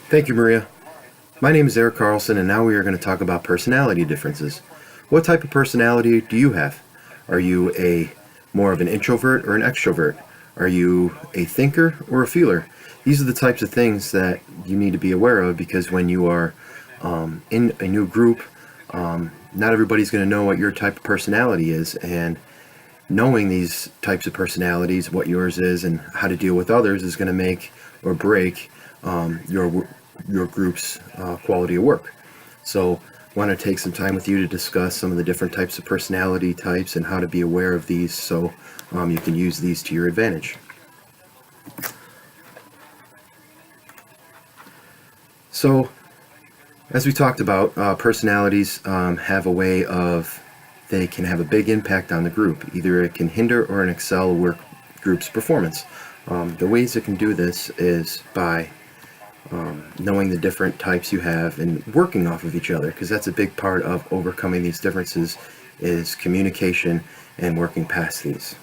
Thank you, Maria. My name is Eric Carlson, and now we are going to talk about personality differences. What type of personality do you have? Are you a more of an introvert or an extrovert? Are you a thinker or a feeler? These are the types of things that you need to be aware of, because when you are in a new group, not everybody's going to know what your type of personality is, and knowing these types of personalities, what yours is, and how to deal with others is going to make or break your group's quality of work. So I want to take some time with you to discuss some of the different types of personality types and how to be aware of these, so you can use these to your advantage. So as we talked about, personalities have a way of, they can have a big impact on the group. Either it can hinder or excel a work group's performance. The ways it can do this is by knowing the different types you have and working off of each other, because that's a big part of overcoming these differences, is communication and working past these.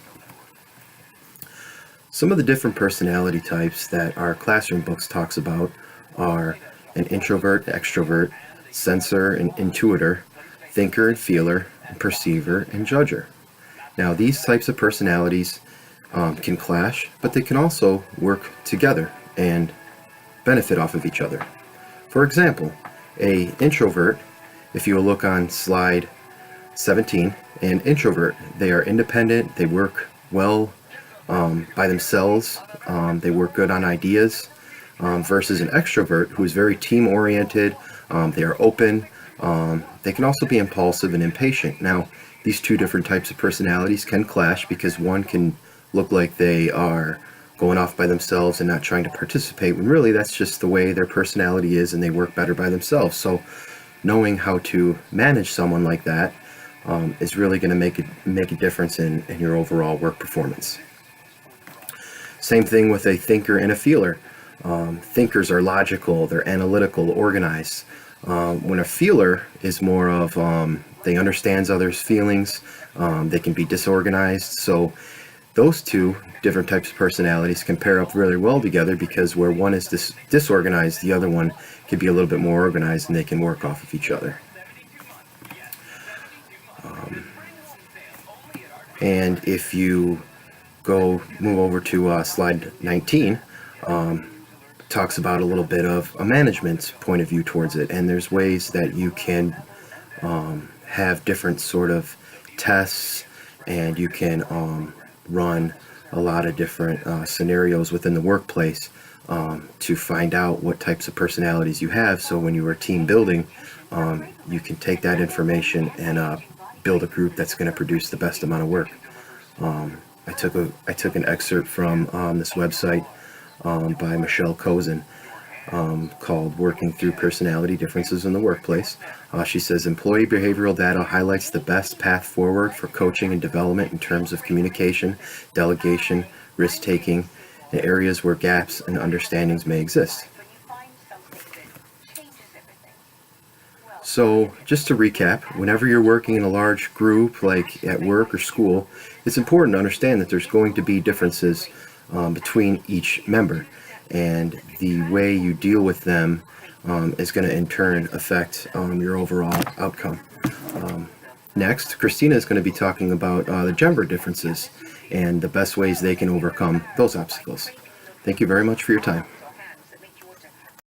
Some of the different personality types that our classroom books talks about are an introvert, extrovert, sensor and intuitor, thinker and feeler, and perceiver and judger. Now these types of personalities can clash, but they can also work together and benefit off of each other. For example, a introvert, if you look on slide 17, an introvert, they are independent, they work well by themselves, they work good on ideas, versus an extrovert who is very team oriented, they are open, they can also be impulsive and impatient. Now these two different types of personalities can clash, because one can look like they are going off by themselves and not trying to participate, when really that's just the way their personality is and they work better by themselves. So knowing how to manage someone like that is really going to make a difference in your overall work performance. Same thing with a thinker and a feeler. Thinkers are logical, they're analytical, organized. When a feeler is more of, they understands others' feelings, they can be disorganized. So those two different types of personalities can pair up really well together, because where one is disorganized, the other one can be a little bit more organized, and they can work off of each other. And if you move over to slide 19, talks about a little bit of a management point of view towards it, and there's ways that you can have different sort of tests, and you can run a lot of different scenarios within the workplace to find out what types of personalities you have, so when you are team building, you can take that information and build a group that's going to produce the best amount of work. I took an excerpt from this website by Michelle Cozen, called Working Through Personality Differences in the Workplace. She says, employee behavioral data highlights the best path forward for coaching and development in terms of communication, delegation, risk-taking, and areas where gaps and understandings may exist. So just to recap, whenever you're working in a large group, like at work or school, it's important to understand that there's going to be differences between each member, and the way you deal with them is going to in turn affect your overall outcome. Next, Christina is going to be talking about the gender differences and the best ways they can overcome those obstacles. Thank you very much for your time.